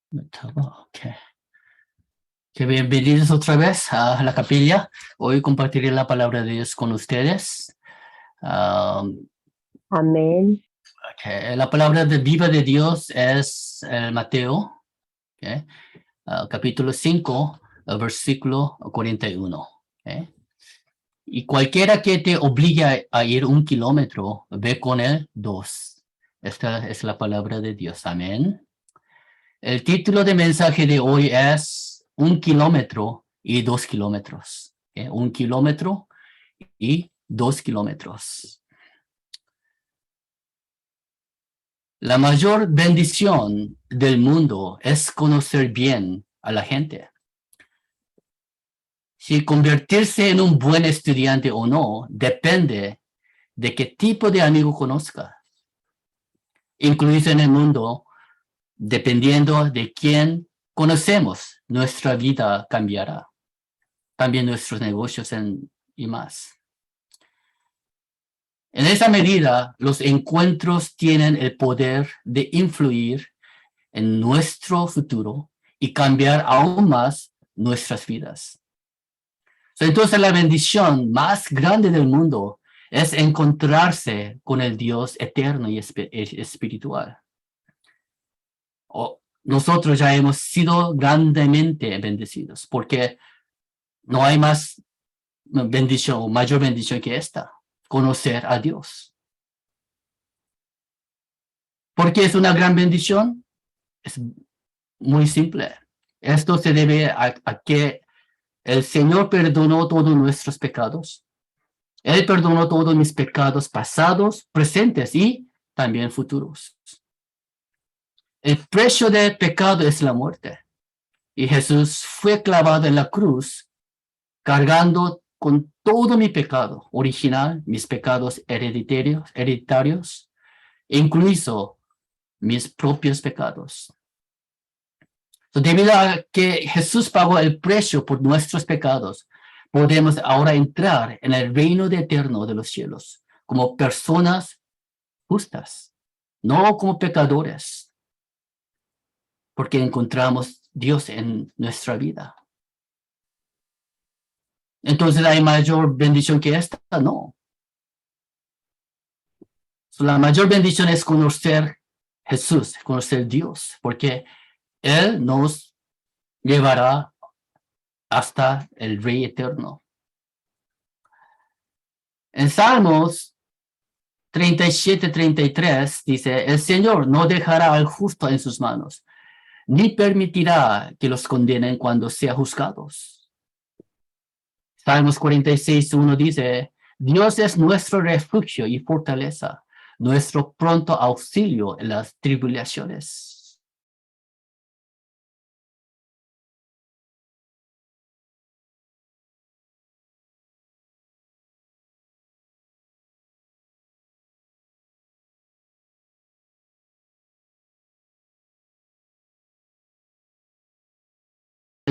Ok. Que bienvenidos otra vez a la capilla. Hoy compartiré la palabra de Dios con ustedes. Amén. La palabra de viva de Dios es Mateo, capítulo 5, versículo 41. Y cualquiera que te obligue a ir 1 kilómetro, ve con él 2. Esta es la palabra de Dios. Amén. El título de mensaje de hoy es 1 kilómetro y 2 kilómetros. 1 kilómetro y 2 kilómetros. La mayor bendición del mundo es conocer bien a la gente. Si convertirse en un buen estudiante o no depende de qué tipo de amigo conozca. Incluirse en el mundo, dependiendo de quién conocemos, nuestra vida cambiará. También nuestros negocios y más. En esa medida, los encuentros tienen el poder de influir en nuestro futuro y cambiar aún más nuestras vidas. Entonces, la bendición más grande del mundo es encontrarse con el Dios eterno y espiritual. Nosotros ya hemos sido grandemente bendecidos porque no hay más bendición o mayor bendición que esta, conocer a Dios. ¿Por qué es una gran bendición? Es muy simple. Esto se debe a que el Señor perdonó todos nuestros pecados. Él perdonó todos mis pecados pasados, presentes y también futuros. El precio del pecado es la muerte. Y Jesús fue clavado en la cruz, cargando con todo mi pecado original, mis pecados hereditarios, incluso mis propios pecados. Debido a que Jesús pagó el precio por nuestros pecados, podemos ahora entrar en el reino eterno de los cielos como personas justas, no como pecadores, porque encontramos Dios en nuestra vida. Entonces, ¿hay mayor bendición que esta? No. La mayor bendición es conocer Jesús, conocer Dios, porque Él nos llevará hasta el Rey eterno. En Salmos 37-33 dice, el Señor no dejará al justo en sus manos, ni permitirá que los condenen cuando sean juzgados. Salmos 46:1 dice, Dios es nuestro refugio y fortaleza, nuestro pronto auxilio en las tribulaciones.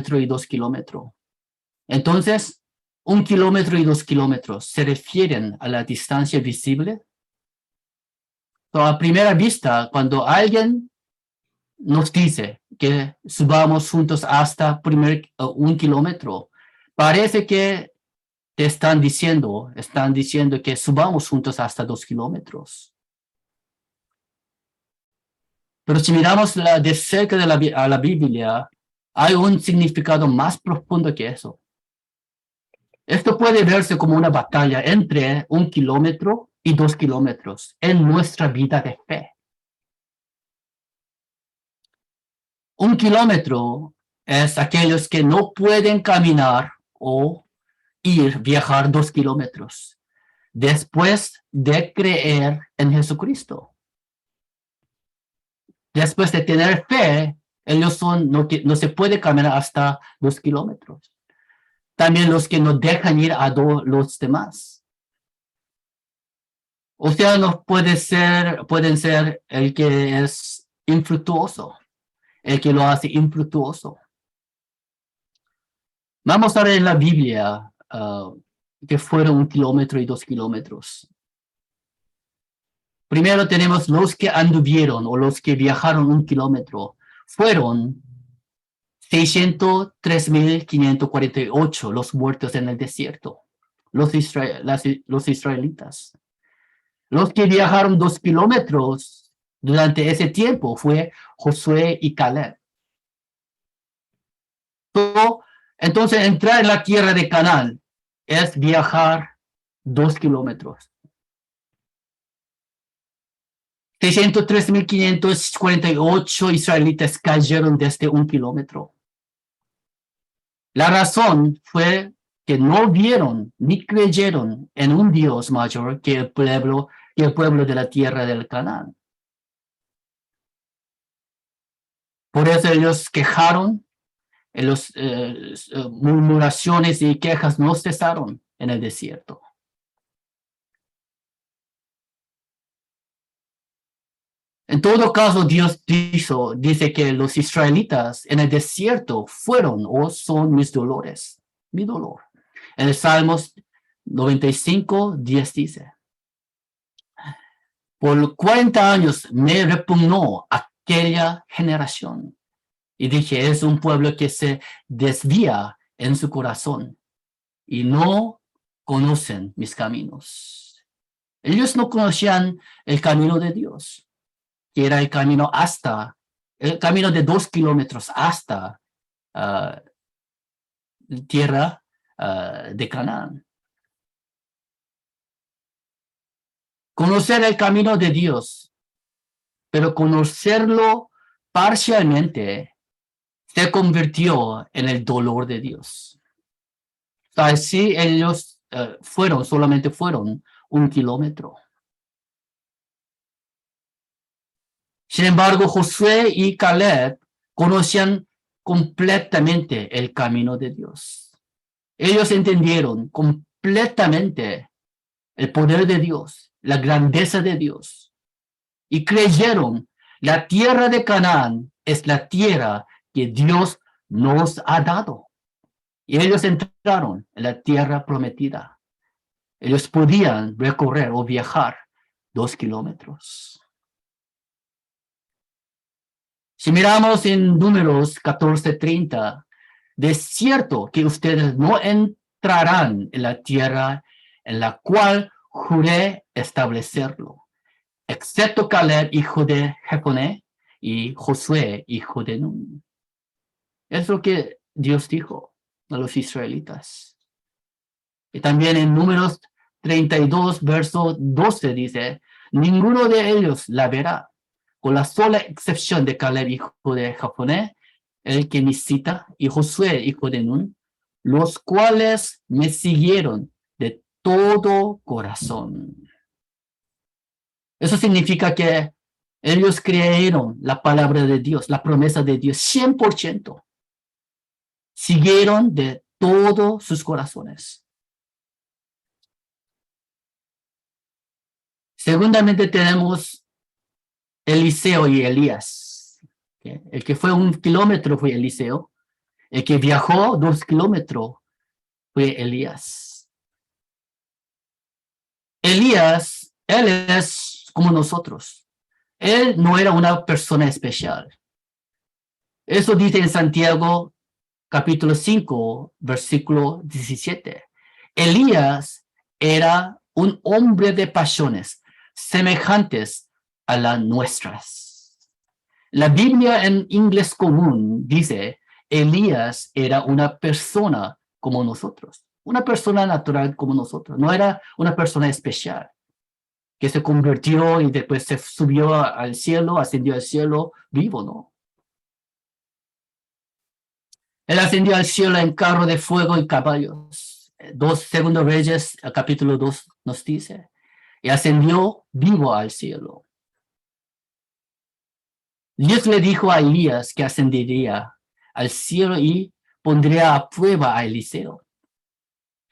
Y 2 kilómetros. Entonces, 1 kilómetro y 2 kilómetros se refieren a la distancia visible. A primera vista, cuando alguien nos dice que subamos juntos hasta 1 kilómetro, parece que te están diciendo que subamos juntos hasta 2 kilómetros. Pero si miramos de cerca a la Biblia, hay un significado más profundo que eso. Esto puede verse como una batalla entre 1 kilómetro y 2 kilómetros en nuestra vida de fe. 1 kilómetro es aquellos que no pueden caminar o viajar 2 kilómetros después de creer en Jesucristo. Después de tener fe, ellos no se puede caminar hasta 2 kilómetros. También los que no dejan ir a los demás. O sea, no pueden ser el que es infructuoso, el que lo hace infructuoso. Vamos a ver en la Biblia que fueron 1 kilómetro y 2 kilómetros. Primero tenemos los que anduvieron o los que viajaron 1 kilómetro. Fueron 603,548 los muertos en el desierto, los israelitas. Los que viajaron 2 kilómetros durante ese tiempo fue Josué y Caleb. Entonces, entrar en la tierra de Canaán es viajar 2 kilómetros. 603,548 israelitas cayeron desde 1 kilómetro. La razón fue que no vieron ni creyeron en un Dios mayor que el pueblo de la tierra del Canaán. Por eso ellos quejaron, los murmuraciones y quejas no cesaron en el desierto. En todo caso, Dios dice que los israelitas en el desierto fueron o son mis dolores, mi dolor. En el Salmos 95:10 dice: por 40 años me repugnó aquella generación. Y dije, es un pueblo que se desvía en su corazón y no conocen mis caminos. Ellos no conocían el camino de Dios, que era el camino de 2 kilómetros hasta tierra de Canaán. Conocer el camino de Dios, pero conocerlo parcialmente, se convirtió en el dolor de Dios. Así ellos solamente fueron 1 kilómetro. Sin embargo, Josué y Caleb conocían completamente el camino de Dios. Ellos entendieron completamente el poder de Dios, la grandeza de Dios, y creyeron la tierra de Canaán es la tierra que Dios nos ha dado. Y ellos entraron en la tierra prometida. Ellos podían recorrer o viajar 2 kilómetros. Si miramos en Números 14:30, de cierto que ustedes no entrarán en la tierra en la cual juré establecerlo, excepto Caleb, hijo de Jefone, y Josué, hijo de Nun. Es lo que Dios dijo a los israelitas. Y también en Números 32, verso 12 dice, ninguno de ellos la verá, con la sola excepción de Caleb, hijo de Jefone, el que me cita, y Josué, hijo de Nun, los cuales me siguieron de todo corazón. Eso significa que ellos creyeron la palabra de Dios, la promesa de Dios, 100%. Siguieron de todos sus corazones. Segundamente tenemos Eliseo y Elías. El que fue 1 kilómetro fue Eliseo. El que viajó 2 kilómetros fue Elías. Elías, él es como nosotros. Él no era una persona especial. Eso dice en Santiago capítulo 5, versículo 17. Elías era un hombre de pasiones semejantes a las nuestras. La Biblia en inglés común dice, Elías era una persona como nosotros, una persona natural como nosotros, no era una persona especial que se convirtió y después se subió al cielo, ascendió al cielo vivo, ¿no? Él ascendió al cielo en carro de fuego y caballos. 2 Reyes, capítulo 2 nos dice. Y ascendió vivo al cielo. Dios le dijo a Elías que ascendería al cielo y pondría a prueba a Eliseo.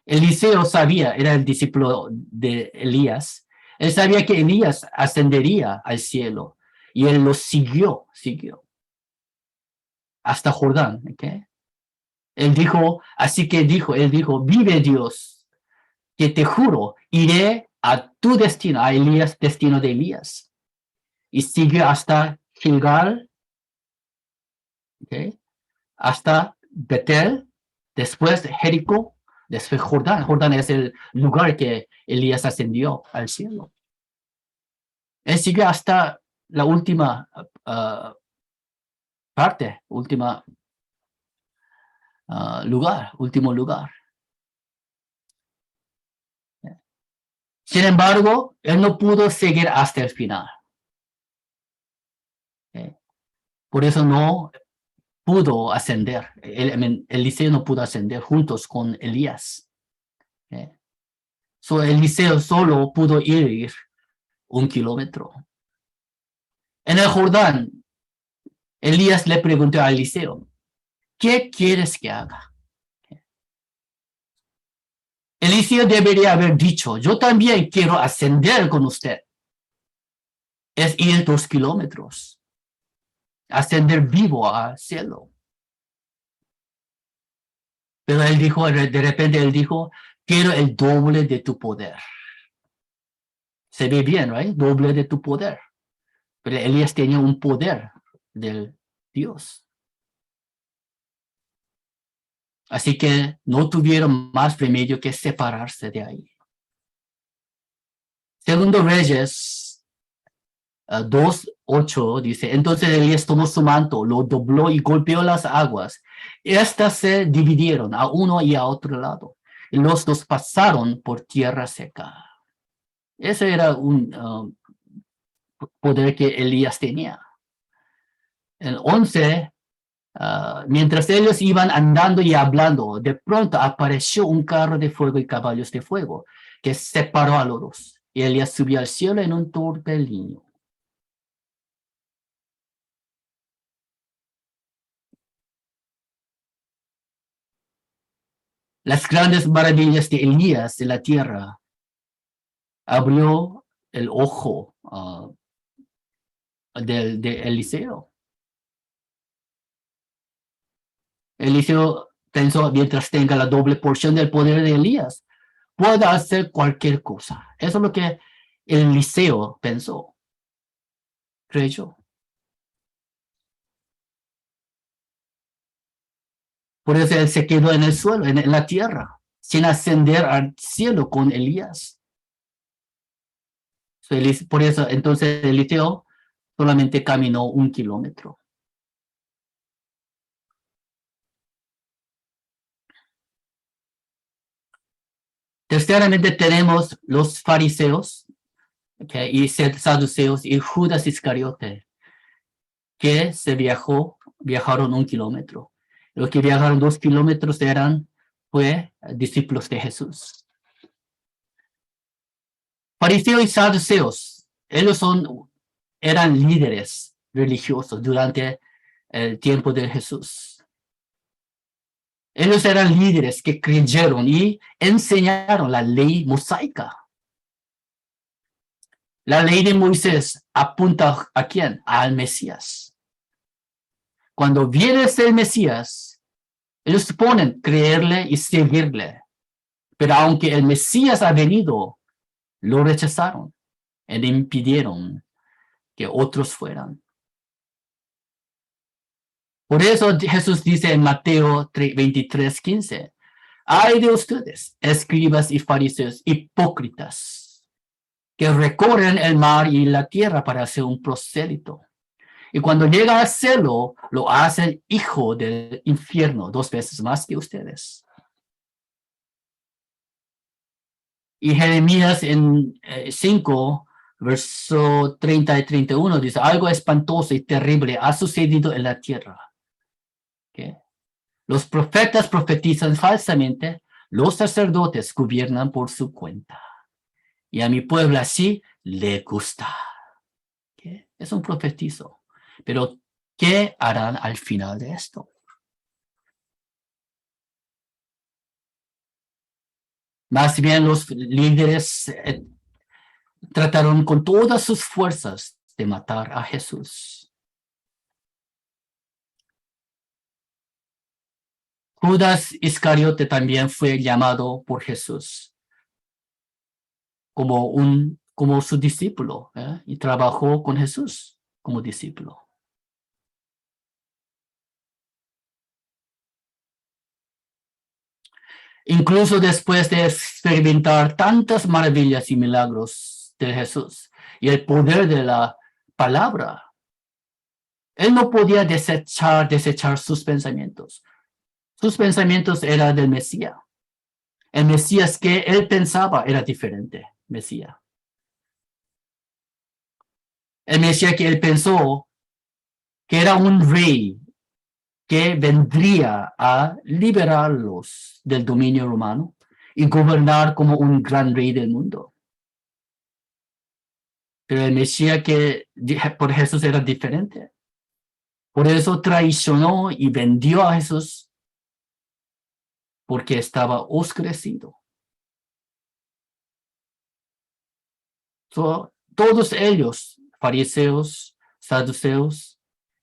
Eliseo sabía, era el discípulo de Elías. Él sabía que Elías ascendería al cielo. Y él lo siguió. Hasta Jordán, ¿ok? Él dijo, vive Dios, que te juro, iré a tu destino, a Elías, destino de Elías. Y siguió hasta Gilgal, ¿okay? hasta Betel, después Jericó, después Jordán. Jordán es el lugar que Elías ascendió al cielo. Él sigue hasta la última parte, último lugar. Sin embargo, él no pudo seguir hasta el final. Por eso no pudo ascender. Eliseo no pudo ascender juntos con Elías. Eliseo solo pudo ir 1 kilómetro. En el Jordán, Elías le preguntó a Eliseo, ¿qué quieres que haga? Eliseo debería haber dicho, yo también quiero ascender con usted. Es ir 2 kilómetros. Ascender vivo al cielo. Pero él dijo, de repente él dijo, quiero el doble de tu poder. Se ve bien, ¿right? Doble de tu poder. Pero Elías tenía un poder del Dios. Así que no tuvieron más remedio que separarse de ahí. Segundo Reyes 2:8 dice, entonces Elías tomó su manto, lo dobló y golpeó las aguas. Estas se dividieron a uno y a otro lado. Y los dos pasaron por tierra seca. Ese era un poder que Elías tenía. El 11, mientras ellos iban andando y hablando, de pronto apareció un carro de fuego y caballos de fuego que separó a los dos. Y Elías subió al cielo en un torbellino. Las grandes maravillas de Elías de la tierra abrió el ojo de Eliseo. Eliseo pensó, mientras tenga la doble porción del poder de Elías, pueda hacer cualquier cosa. Eso es lo que Eliseo pensó, creyó. Por eso él se quedó en el suelo, en la tierra, sin ascender al cielo con Elías. Por eso entonces Eliseo solamente caminó 1 kilómetro. Terceramente tenemos los fariseos, y saduceos y Judas Iscariote, que viajaron 1 kilómetro. Los que viajaron 2 kilómetros fue discípulos de Jesús. Fariseos y saduceos, ellos eran líderes religiosos durante el tiempo de Jesús. Ellos eran líderes que creyeron y enseñaron la ley mosaica. La ley de Moisés apunta ¿a quién? Al Mesías. Cuando viene el Mesías, ellos suponen creerle y seguirle. Pero aunque el Mesías ha venido, lo rechazaron e impidieron que otros fueran. Por eso Jesús dice en Mateo 23:15, ay de ustedes, escribas y fariseos hipócritas, que recorren el mar y la tierra para hacer un prosélito. Y cuando llega a hacerlo, lo hacen hijo del infierno 2 veces más que ustedes. Y Jeremías en 5, verso 30 y 31 dice, algo espantoso y terrible ha sucedido en la tierra. ¿Okay? Los profetas profetizan falsamente, los sacerdotes gobiernan por su cuenta. Y a mi pueblo así le gusta. ¿Okay? Es un profetizo. Pero, ¿qué harán al final de esto? Más bien los líderes trataron con todas sus fuerzas de matar a Jesús. Judas Iscariote también fue llamado por Jesús como su discípulo, y trabajó con Jesús como discípulo. Incluso después de experimentar tantas maravillas y milagros de Jesús y el poder de la palabra, él no podía desechar sus pensamientos. Sus pensamientos eran del Mesías. El Mesías que él pensaba era diferente. Mesías. El Mesías que él pensó que era un rey que vendría a liberarlos del dominio romano y gobernar como un gran rey del mundo. Pero el Mesías que por Jesús era diferente. Por eso traicionó y vendió a Jesús porque estaba oscurecido. Todos ellos, fariseos, saduceos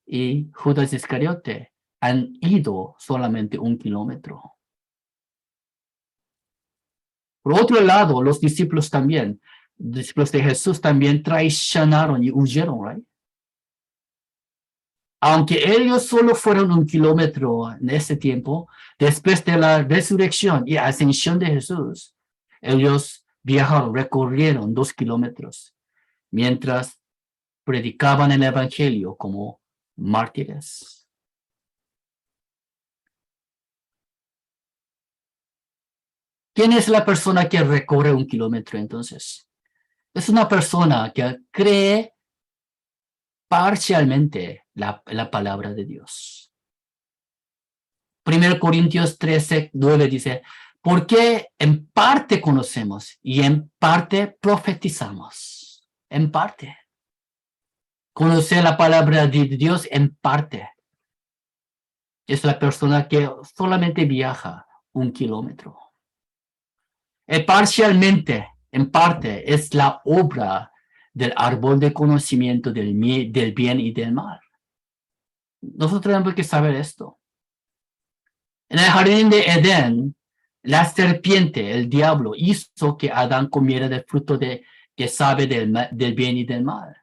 y Judas Iscariote, han ido solamente 1 kilómetro. Por otro lado, los discípulos de Jesús también traicionaron y huyeron, ¿right? Aunque ellos solo fueron 1 kilómetro en ese tiempo, después de la resurrección y ascensión de Jesús, ellos viajaron, recorrieron 2 kilómetros, mientras predicaban el evangelio como mártires. ¿Quién es la persona que recorre 1 kilómetro entonces? Es una persona que cree parcialmente la palabra de Dios. 1 Corintios 13:9 dice, porque en parte conocemos y en parte profetizamos. En parte. Conocer la palabra de Dios en parte. Es la persona que solamente viaja 1 kilómetro. Parcialmente, en parte, es la obra del árbol de conocimiento del bien y del mal. Nosotros tenemos que saber esto. En el jardín de Edén, la serpiente, el diablo, hizo que Adán comiera del fruto que sabe del bien y del mal.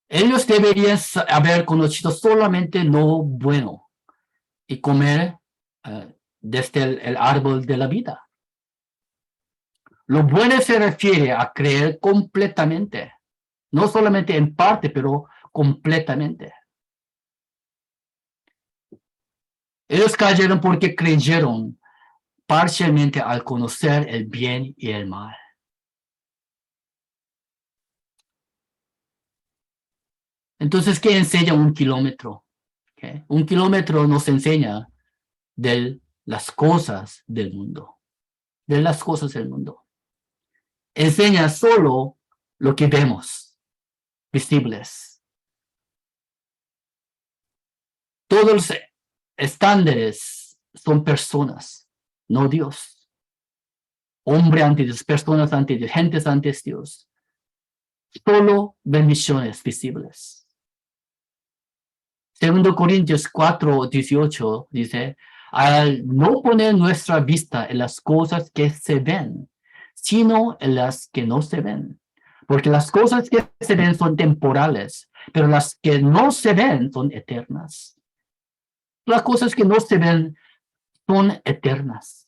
Ellos deberían haber conocido solamente lo bueno y comer desde el árbol de la vida. Lo bueno se refiere a creer completamente, no solamente en parte, pero completamente. Ellos cayeron porque creyeron parcialmente al conocer el bien y el mal. Entonces, ¿qué enseña 1 kilómetro? ¿Okay? 1 kilómetro nos enseña de las cosas del mundo. De las cosas del mundo. Enseña solo lo que vemos, visibles. Todos los estándares son personas, no Dios. Hombre ante Dios, personas ante Dios, gentes ante Dios. Solo bendiciones visibles. 2 Corintios 4:18 dice, al no poner nuestra vista en las cosas que se ven, sino en las que no se ven. Porque las cosas que se ven son temporales, pero las que no se ven son eternas. Las cosas que no se ven son eternas.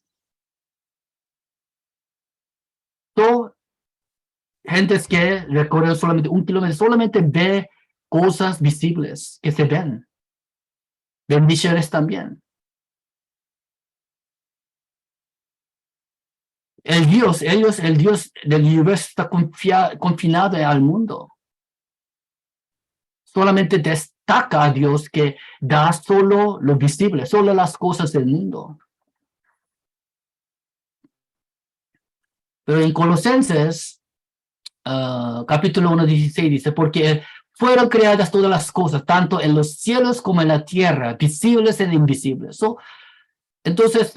Gentes que recorren solamente 1 kilómetro, solamente ve cosas visibles que se ven. Bendiciones también. El Dios del universo está confinado al mundo. Solamente destaca a Dios que da solo lo visible, solo las cosas del mundo. Pero en Colosenses, capítulo 1:16 dice, porque fueron creadas todas las cosas, tanto en los cielos como en la tierra, visibles e invisibles. Entonces,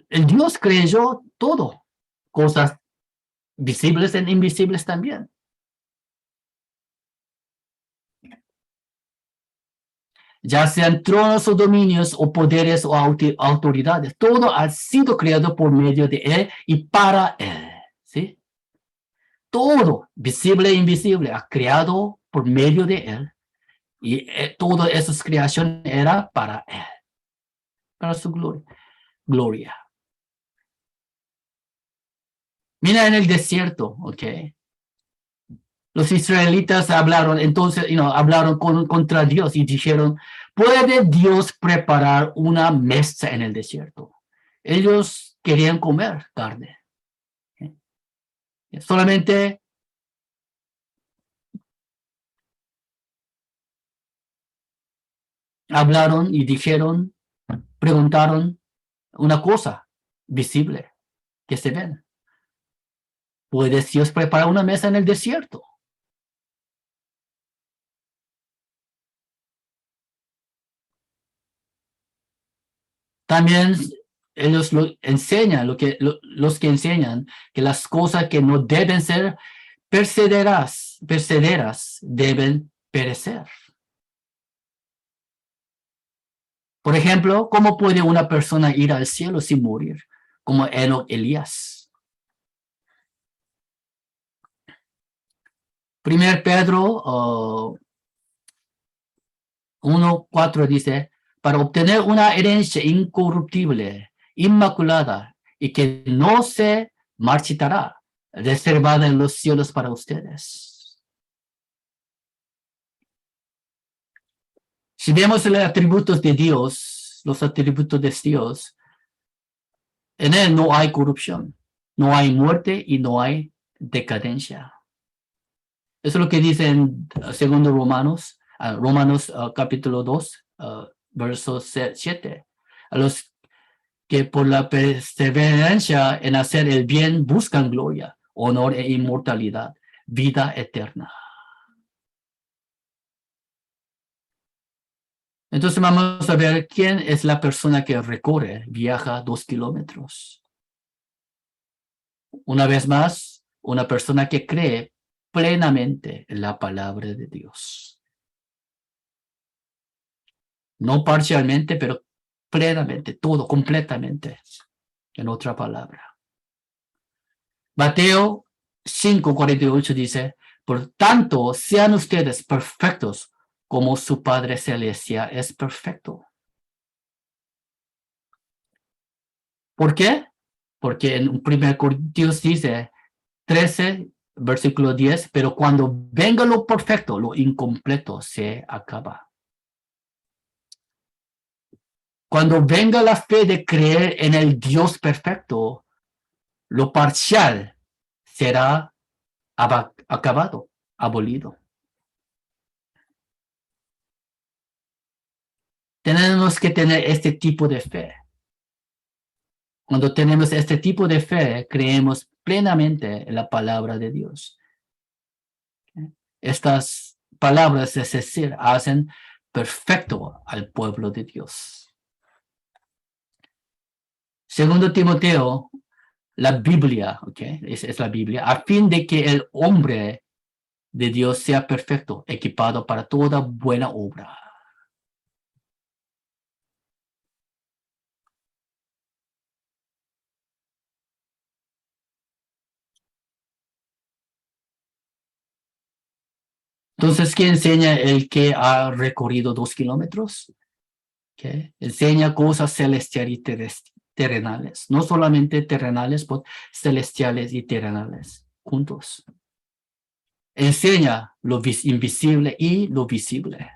el Dios creyó todo, cosas visibles e invisibles también. Ya sean tronos o dominios o poderes o autoridades, todo ha sido creado por medio de Él y para Él. ¿Sí? Todo, visible e invisible, ha creado por medio de Él y toda esa creación era para Él. para su gloria. Mira en el desierto, ¿ok? Los israelitas hablaron, entonces, hablaron contra Dios y dijeron, ¿puede Dios preparar una mesa en el desierto? Ellos querían comer carne. ¿Ok? Solamente hablaron y dijeron, preguntaron una cosa visible que se ven. ¿Puede Dios preparar una mesa en el desierto? También ellos enseñan, los que enseñan que las cosas que no deben ser percederas deben perecer. Por ejemplo, ¿cómo puede una persona ir al cielo sin morir? Como Enoch Elías. 1 Pedro 1:4 dice, para obtener una herencia incorruptible, inmaculada y que no se marchitará, reservada en los cielos para ustedes. Si vemos los atributos de Dios, en él no hay corrupción, no hay muerte y no hay decadencia. Eso es lo que dice en segundo Romanos, capítulo 2, verso 7. A los que por la perseverancia en hacer el bien buscan gloria, honor e inmortalidad, vida eterna. Entonces vamos a ver quién es la persona que viaja 2 kilómetros. Una vez más, una persona que cree plenamente en la palabra de Dios. No parcialmente, pero plenamente, todo, completamente, en otra palabra. Mateo 5:48 dice, por tanto, sean ustedes perfectos como su Padre Celestial es perfecto. ¿Por qué? Porque en 1 Corintios dice 13, versículo 10, pero cuando venga lo perfecto, lo incompleto se acaba. Cuando venga la fe de creer en el Dios perfecto, lo parcial será acabado, abolido. Tenemos que tener este tipo de fe. Cuando tenemos este tipo de fe, creemos plenamente en la palabra de Dios. Estas palabras, es decir, hacen perfecto al pueblo de Dios. Segundo Timoteo, la Biblia, ¿okay? Es la Biblia, a fin de que el hombre de Dios sea perfecto, equipado para toda buena obra. Entonces, ¿qué enseña el que ha recorrido 2 kilómetros? ¿Okay? Enseña cosas celestiales y terrenales, no solamente terrenales, pero celestiales y terrenales, juntos. Enseña lo invisible y lo visible.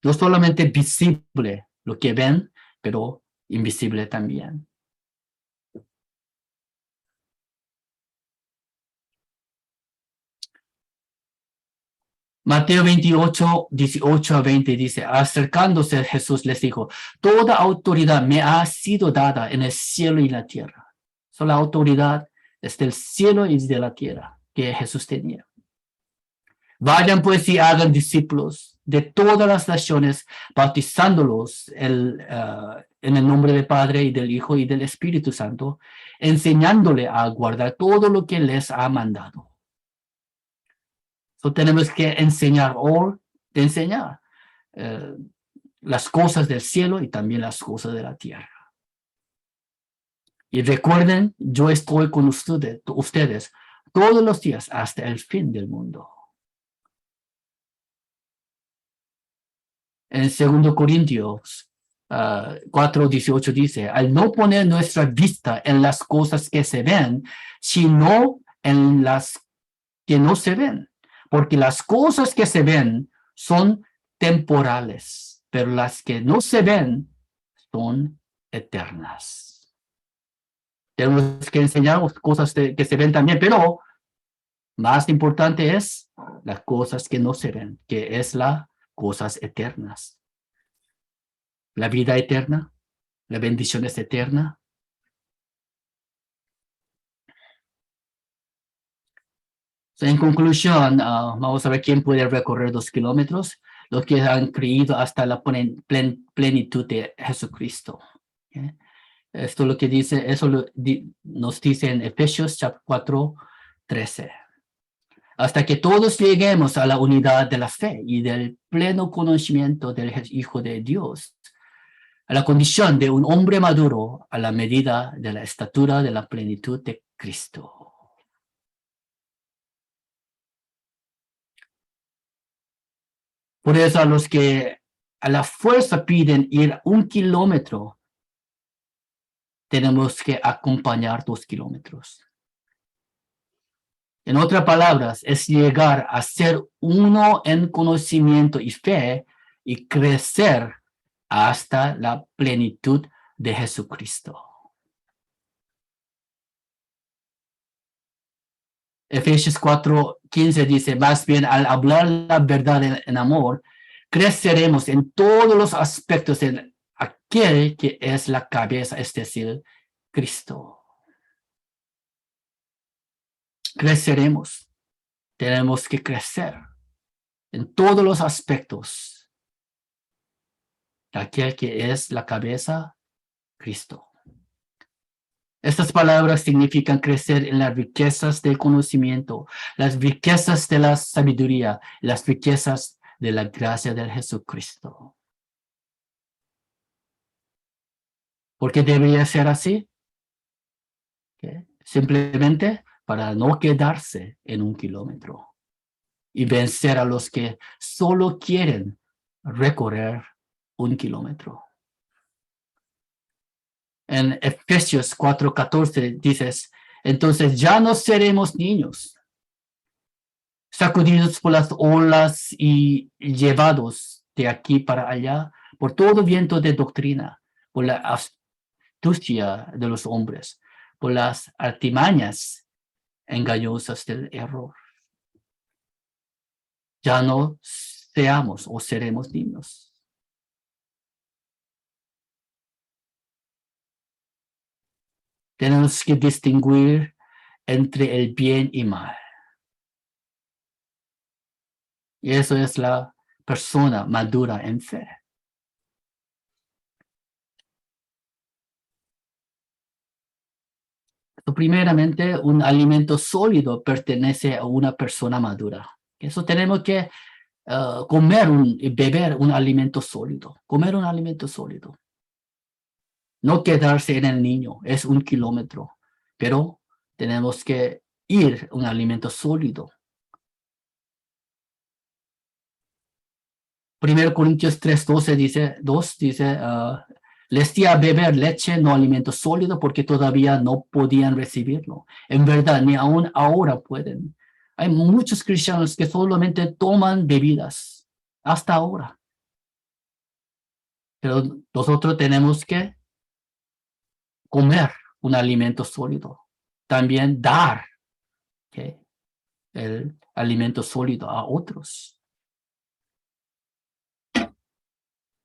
No solamente visible lo que ven, pero invisible también. Mateo 28, 18-20 dice, acercándose Jesús les dijo, toda autoridad me ha sido dada en el cielo y la tierra. So, la autoridad es del cielo y de la tierra que Jesús tenía. Vayan pues y hagan discípulos de todas las naciones, bautizándolos en el nombre del Padre y del Hijo y del Espíritu Santo, enseñándole a guardar todo lo que les ha mandado. So, tenemos que enseñar las cosas del cielo y también las cosas de la tierra. Y recuerden, yo estoy con ustedes todos los días hasta el fin del mundo. En 2 Corintios 4:18 dice, al no poner nuestra vista en las cosas que se ven, sino en las que no se ven. Porque las cosas que se ven son temporales, pero las que no se ven son eternas. Tenemos que enseñar cosas que se ven también, pero más importante es las cosas que no se ven, que es las cosas eternas. La vida eterna, la bendición es eterna. En conclusión, vamos a ver quién puede recorrer 2 kilómetros, los que han creído hasta la plenitud de Jesucristo. ¿Okay? Esto es lo que dice, eso nos dice en Efesios 4:13. Hasta que todos lleguemos a la unidad de la fe y del pleno conocimiento del Hijo de Dios, a la condición de un hombre maduro a la medida de la estatura de la plenitud de Cristo. Por eso a los que a la fuerza piden ir 1 kilómetro, tenemos que acompañar 2 kilómetros. En otras palabras, es llegar a ser uno en conocimiento y fe y crecer hasta la plenitud de Jesucristo. Efesios 4:15 dice, más bien al hablar la verdad en amor, creceremos en todos los aspectos en aquel que es la cabeza, es decir, Cristo. Creceremos. Tenemos que crecer en todos los aspectos de aquel que es la cabeza, Cristo. Estas palabras significan crecer en las riquezas del conocimiento, las riquezas de la sabiduría, las riquezas de la gracia de Jesucristo. ¿Por qué debería ser así? ¿Okay? Simplemente para no quedarse en 1 kilómetro y vencer a los que solo quieren recorrer 1 kilómetro. En Efesios 4:14 dices, entonces ya no seremos niños, sacudidos por las olas y llevados de aquí para allá por todo viento de doctrina, por la astucia de los hombres, por las artimañas engañosas del error. Ya no seamos o seremos niños. Tenemos que distinguir entre el bien y mal. Y eso es la persona madura en fe. Primeramente, un alimento sólido pertenece a una persona madura. Eso tenemos que comer y beber un alimento sólido. Comer un alimento sólido. No quedarse en el niño, es 1 kilómetro. Pero tenemos que ir a un alimento sólido. 1 Corintios 3:12 dice, les di a beber leche, no alimento sólido, porque todavía no podían recibirlo. En verdad, ni aún ahora pueden. Hay muchos cristianos que solamente toman bebidas, hasta ahora. Pero nosotros tenemos que comer un alimento sólido. También dar, ¿okay?, el alimento sólido a otros.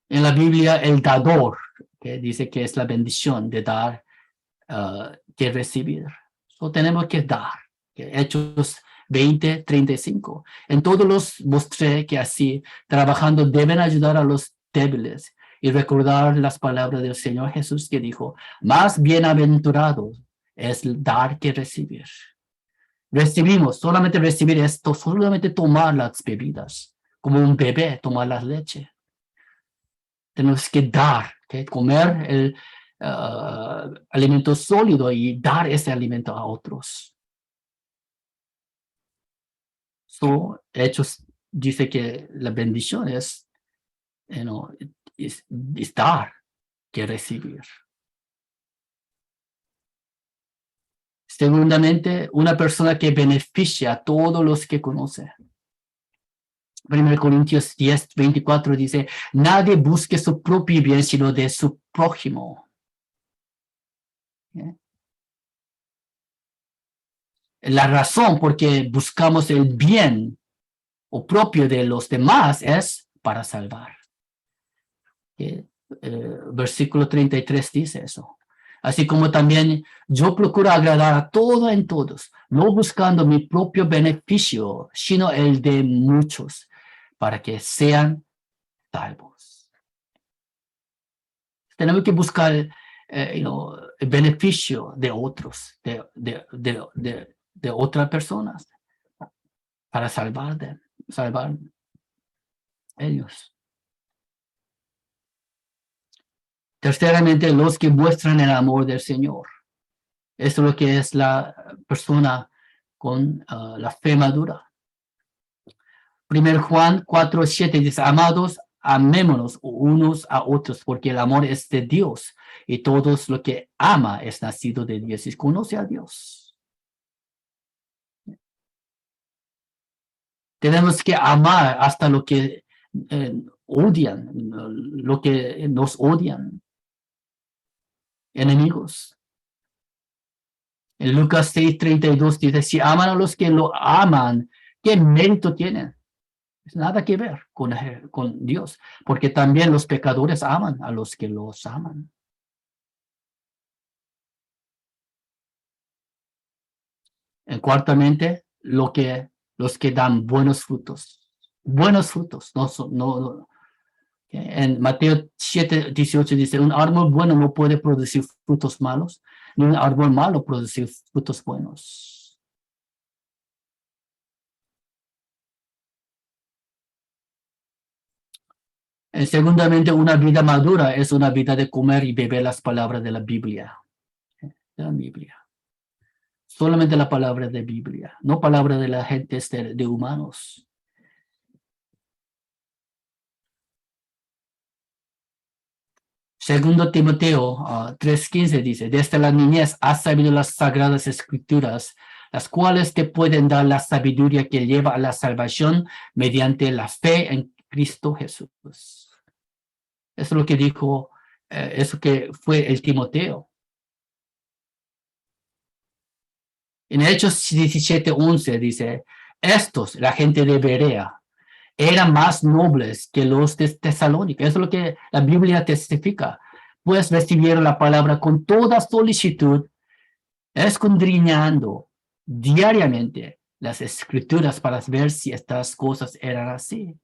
En la Biblia, el dador, que dice que es la bendición de dar, que recibir. So, tenemos que dar. Hechos 20:35. En todos los mostré que así, trabajando, deben ayudar a los débiles y recordar las palabras del Señor Jesús que dijo, más bienaventurado es dar que recibir. Recibimos, solamente recibir esto, solamente tomar las bebidas, como un bebé tomar la leche. Tenemos que dar, ¿okay?, comer el alimento sólido y dar ese alimento a otros. So, Hechos dice que la bendición es, es dar. que recibir. Segundamente, una persona que beneficia a todos los que conoce. 1 Corintios 10:24 dice, nadie busque su propio bien, sino de su prójimo. ¿Eh? La razón por que buscamos el bien o propio de los demás es para salvar. Versículo 33 dice eso. Así como también yo procuro agradar a todos en todos, no buscando mi propio beneficio, sino el de muchos, para que sean salvos. Tenemos que buscar el beneficio de otros, de otras personas, para salvar ellos. Terceramente, los que muestran el amor del Señor. Eso es lo que es la persona con la fe madura. 1 Juan 4:7 dice, amados, amémonos unos a otros, porque el amor es de Dios, y todos lo que ama es nacido de Dios y conoce a Dios. Tenemos que amar hasta lo que odian, lo que nos odian. Enemigos. En Lucas 6:32 dice, si aman a los que lo aman, ¿qué mérito tienen? Nada que ver con Dios, porque también los pecadores aman a los que los aman. Y cuartamente, los que dan buenos frutos. Buenos frutos. No. En Mateo 7:18 dice, un árbol bueno no puede producir frutos malos, ni un árbol malo producir frutos buenos. Segundamente, una vida madura es una vida de comer y beber las palabras de la Biblia. De la Biblia. Solamente la palabra de Biblia, no palabra de la gente de humanos. Segundo Timoteo 3:15 dice, desde la niñez has sabido las sagradas escrituras, las cuales te pueden dar la sabiduría que lleva a la salvación mediante la fe en Cristo Jesús. Eso es lo que dijo, eso que fue el Timoteo. En Hechos 17:11 dice, estos, la gente de Berea, eran más nobles que los de Tesalónica. Eso es lo que la Biblia testifica. Pues recibieron la palabra con toda solicitud, escudriñando diariamente las escrituras para ver si estas cosas eran así.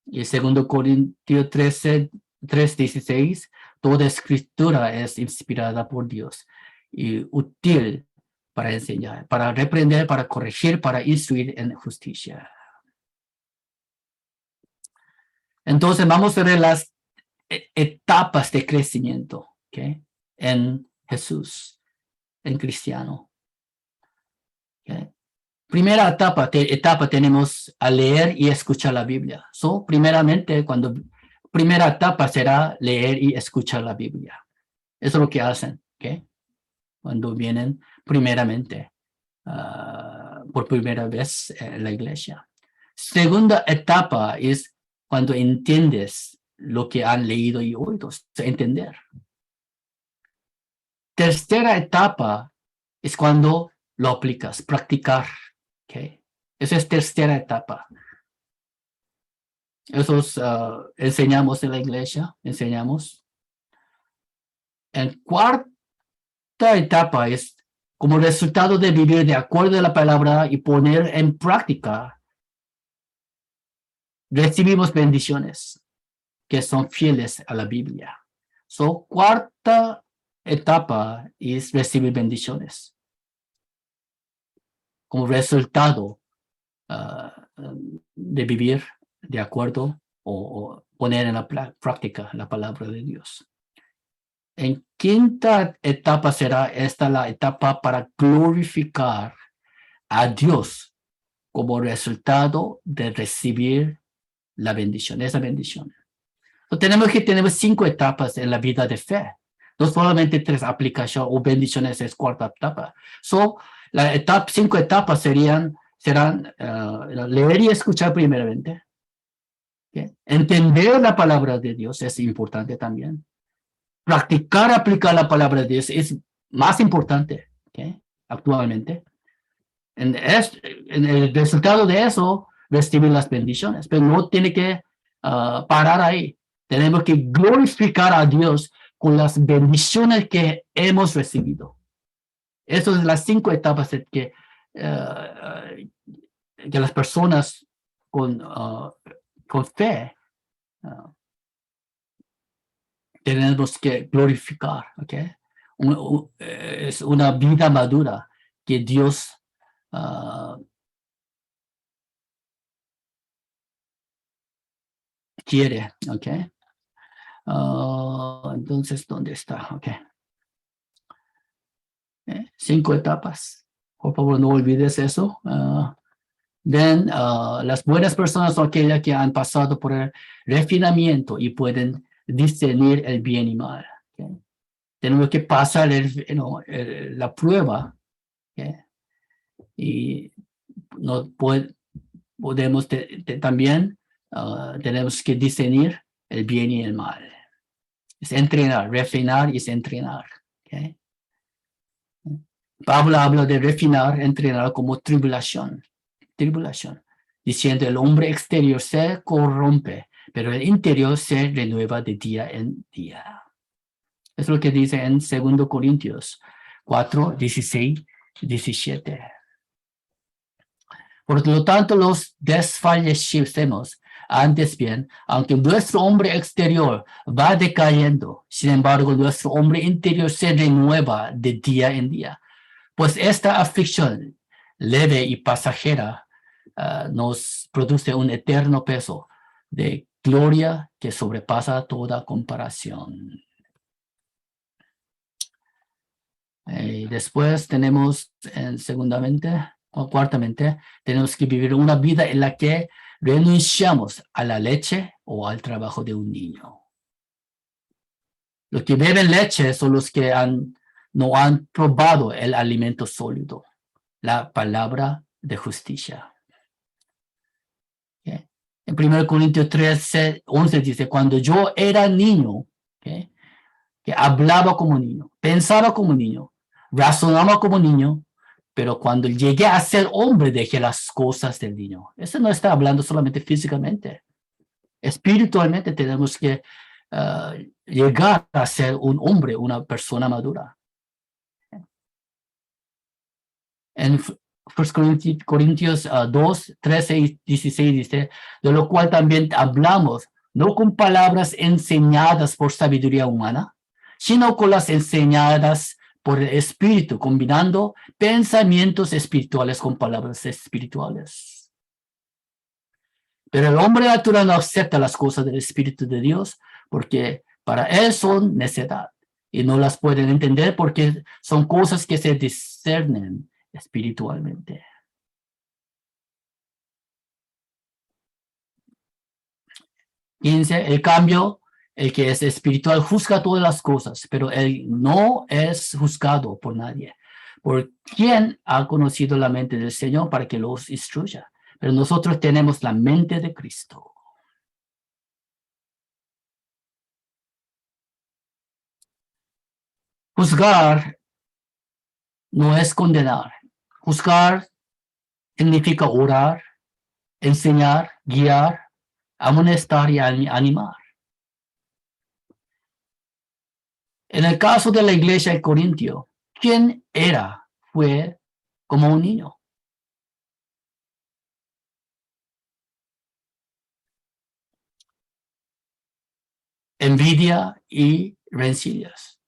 Y segundo Corintios 3:16, toda escritura es inspirada por Dios y útil para enseñar, para reprender, para corregir, para instruir en justicia. Entonces vamos a ver las etapas de crecimiento, ¿okay? En Jesús, en cristiano. ¿Okay? Primera etapa tenemos a leer y escuchar la Biblia. Primeramente, primera etapa será leer y escuchar la Biblia. Eso es lo que hacen, ¿okay? Cuando vienen primeramente, por primera vez en la iglesia. Segunda etapa es cuando entiendes lo que han leído y oído, entender. Tercera etapa es cuando lo aplicas, practicar. ¿Okay? Esa es tercera etapa. Eso enseñamos en la iglesia, enseñamos. En cuarta etapa es como resultado de vivir de acuerdo a la palabra y poner en práctica, recibimos bendiciones que son fieles a la Biblia. Cuarta etapa es recibir bendiciones como resultado de vivir de acuerdo o poner en la práctica la palabra de Dios. En quinta etapa será esta la etapa para glorificar a Dios como resultado de recibir la bendición, esa bendición. Entonces, tenemos que tener 5 etapas en la vida de fe. No solamente 3 aplicaciones o bendiciones es 4ª etapa. La 5 etapas serán leer y escuchar primeramente. ¿Okay? Entender la palabra de Dios es importante también. Practicar, aplicar la palabra de Dios es más importante, ¿okay? Actualmente. En el resultado de eso, recibir las bendiciones. Pero no tiene que parar ahí. Tenemos que glorificar a Dios con las bendiciones que hemos recibido. Esas son las 5 etapas que las personas con fe tenemos que glorificar, ¿ok? Es una vida madura que Dios quiere, ¿ok? Entonces, ¿dónde está? Ok. 5 etapas. Por favor, no olvides eso. Las buenas personas son aquellas que han pasado por el refinamiento y pueden discernir el bien y mal. ¿Okay? Tenemos que pasar la prueba. ¿Okay? Y no podemos también tenemos que discernir el bien y el mal. Es entrenar, refinar y es entrenar. ¿Okay? Pablo habla de refinar, entrenar como tribulación, diciendo el hombre exterior se corrompe, pero el interior se renueva de día en día. Es lo que dice en 2 Corintios 4, 16, 17. Por lo tanto, los desfallecemos. Antes bien, aunque nuestro hombre exterior va decayendo, sin embargo, nuestro hombre interior se renueva de día en día. Pues esta aflicción leve y pasajera nos produce un eterno peso de gloria que sobrepasa toda comparación. Después tenemos, cuartamente, tenemos que vivir una vida en la que renunciamos a la leche o al trabajo de un niño. Los que beben leche son los que no han probado el alimento sólido, la palabra de justicia. ¿Okay? En 1 Corintios 13, 11 dice, cuando yo era niño, ¿okay? Que hablaba como niño, pensaba como niño, razonaba como niño, pero cuando llegué a ser hombre dejé las cosas del niño. Eso no está hablando solamente físicamente. Espiritualmente tenemos que llegar a ser un hombre, una persona madura. En 1 Corintios 2, 13 y 16 dice, de lo cual también hablamos, no con palabras enseñadas por sabiduría humana, sino con las enseñadas por el Espíritu, combinando pensamientos espirituales con palabras espirituales. Pero el hombre natural no acepta las cosas del Espíritu de Dios porque para él son necedad y no las pueden entender porque son cosas que se discernen espiritualmente. El cambio, el que es espiritual juzga todas las cosas, pero él no es juzgado por nadie. ¿Por quién ha conocido la mente del Señor para que los instruya? Pero nosotros tenemos la mente de Cristo. Juzgar no es condenar. Juzgar significa orar, enseñar, guiar, amonestar y animar. En el caso de la iglesia de Corintio, ¿quién era? Fue como un niño. Envidia y rencillas.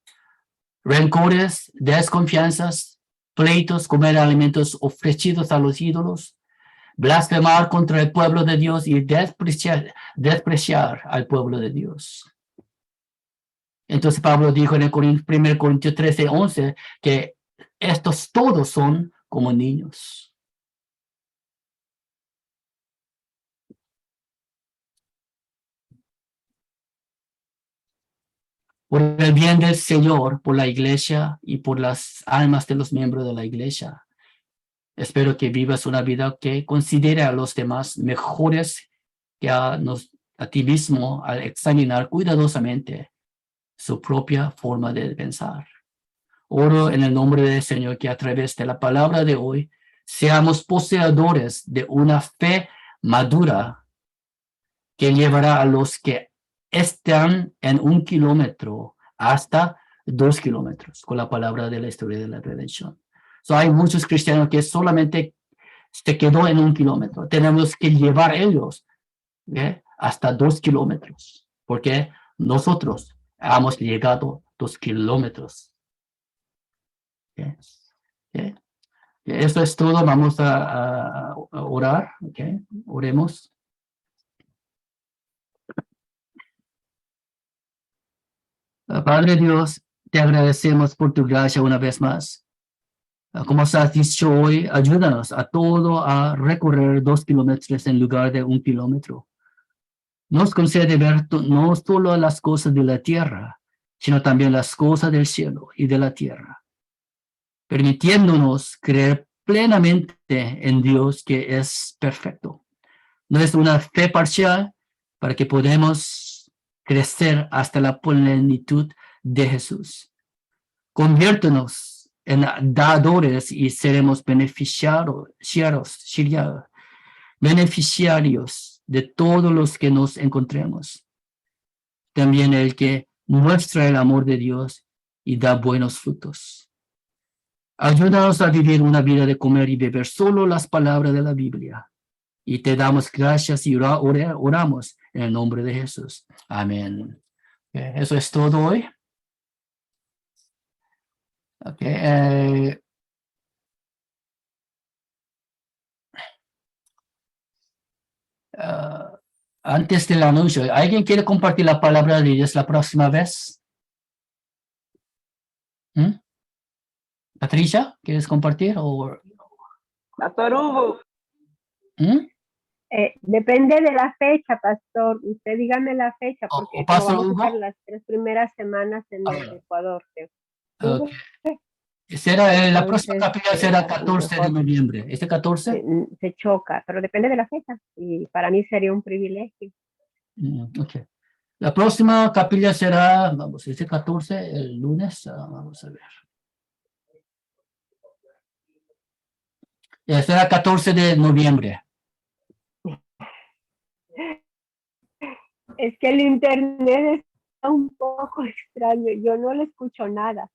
Rencores, desconfianzas, pleitos, comer alimentos ofrecidos a los ídolos, blasfemar contra el pueblo de Dios y despreciar al pueblo de Dios. Entonces Pablo dijo en el 1 Corintios 13, 11 que estos todos son como niños. por el bien del Señor, por la iglesia y por las almas de los miembros de la iglesia. Espero que vivas una vida que considere a los demás mejores que a ti mismo al examinar cuidadosamente su propia forma de pensar. Oro en el nombre del Señor que a través de la palabra de hoy seamos poseedores de una fe madura que llevará a los que están en 1 kilómetro hasta 2 kilómetros con la palabra de la historia de la redención. Hay muchos cristianos que solamente se quedó en 1 kilómetro. Tenemos que llevar ellos hasta 2 kilómetros, porque nosotros hemos llegado 2 kilómetros. Eso es todo. Vamos a orar. Oremos. Padre Dios, te agradecemos por tu gracia una vez más. Como has dicho hoy, ayúdanos a todo a recorrer 2 kilómetros en lugar de 1 kilómetro. Nos concede ver no solo las cosas de la tierra, sino también las cosas del cielo y de la tierra, permitiéndonos creer plenamente en Dios que es perfecto. No es una fe parcial para que podamos crecer hasta la plenitud de Jesús. Conviértenos en dadores y seremos beneficiarios de todos los que nos encontremos. También el que muestra el amor de Dios y da buenos frutos. Ayúdanos a vivir una vida de comer y beber solo las palabras de la Biblia. Y te damos gracias y oramos en el nombre de Jesús. Amén. Eso es todo hoy. Antes del anuncio, ¿alguien quiere compartir la palabra de Dios la próxima vez? Patricia, ¿quieres compartir? Pastor Hugo. Depende de la fecha, pastor. Usted dígame la fecha, porque vamos a estar las 3 primeras semanas en el Ecuador. Okay. La próxima capilla será 14 de noviembre. ¿Este 14? Se choca, pero depende de la fecha. Y para mí sería un privilegio. Okay. La próxima capilla será, vamos, este 14, el lunes. Vamos a ver. Será 14 de noviembre. Es que el internet está un poco extraño. Yo no le escucho nada.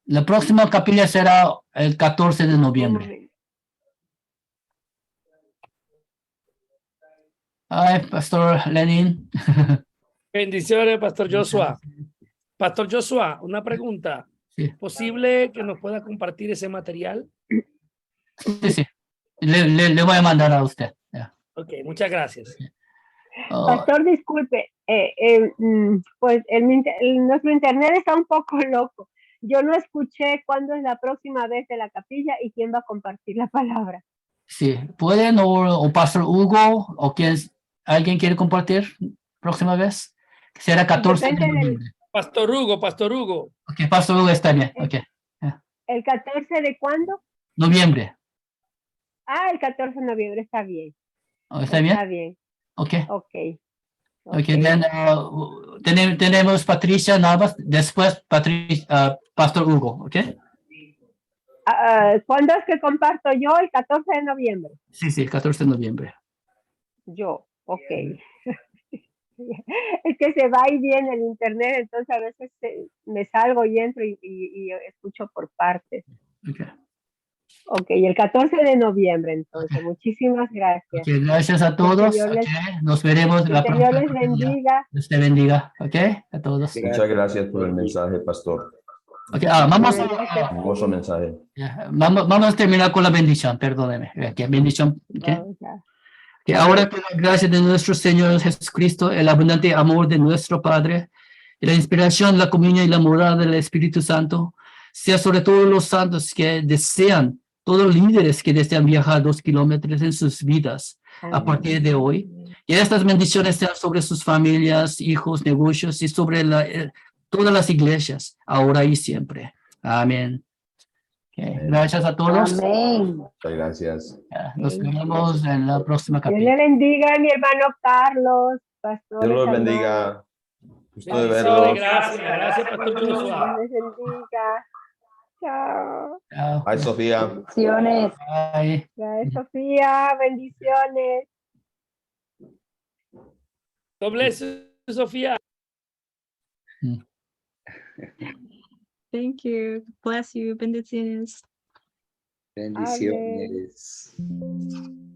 La próxima capilla será el 14 de noviembre. Ay, Pastor Lenin. Bendiciones, Pastor Joshua. Pastor Joshua, una pregunta. Sí. ¿Posible que nos pueda compartir ese material? Sí. Le voy a mandar a usted. Yeah. Ok, muchas gracias. Pastor, disculpe. Pues nuestro internet está un poco loco. Yo no escuché cuándo es la próxima vez de la capilla y quién va a compartir la palabra. Sí, pueden o Pastor Hugo o alguien quiere compartir próxima vez. Será 14 de noviembre. Pastor Hugo. Ok, Pastor Hugo está bien. Okay. Yeah. ¿El 14 de cuándo? Noviembre. El 14 de noviembre está bien. ¿Está bien? Está bien. Okay. Then, tenemos Patricia Navas, después Pastor Hugo, ¿ok? ¿Cuándo es que comparto yo? El 14 de noviembre. Sí, el 14 de noviembre. Yo, ok. Es que se va y viene el internet, entonces a veces me salgo y entro y escucho por partes. Ok, el 14 de noviembre, entonces. Muchísimas gracias. Gracias a todos. Nos veremos la próxima. Dios les bendiga. Dios te bendiga. A todos. Muchas gracias por el mensaje, pastor. Hermoso mensaje. Vamos a terminar con la bendición. Perdóneme. Bendición. Que ahora, con la gracia de nuestro Señor Jesucristo, el abundante amor de nuestro Padre, y la inspiración, la comunión y la morada del Espíritu Santo, sea sobre todos los santos que desean, todos los líderes que desean viajar 2 kilómetros en sus vidas a partir de hoy. Y estas bendiciones sean sobre sus familias, hijos, negocios y sobre todas las iglesias, ahora y siempre. Amén. Okay, gracias a todos. Amén. Muchas gracias. Nos vemos en la próxima Dios capítulo. le bendiga, mi hermano Carlos. Pastores, Dios los amados. bendiga. Gusto de Bendiciones, verlos. gracias. Gracias, Pastor Dios Joshua. les bendiga. Chao. Chao. Bye, Sofía. Bendiciones. Bye. Gracias, Sofía. Bendiciones. God bless you, Sofía. Thank you. Bless you. Bendiciones. Bendiciones. Bendiciones.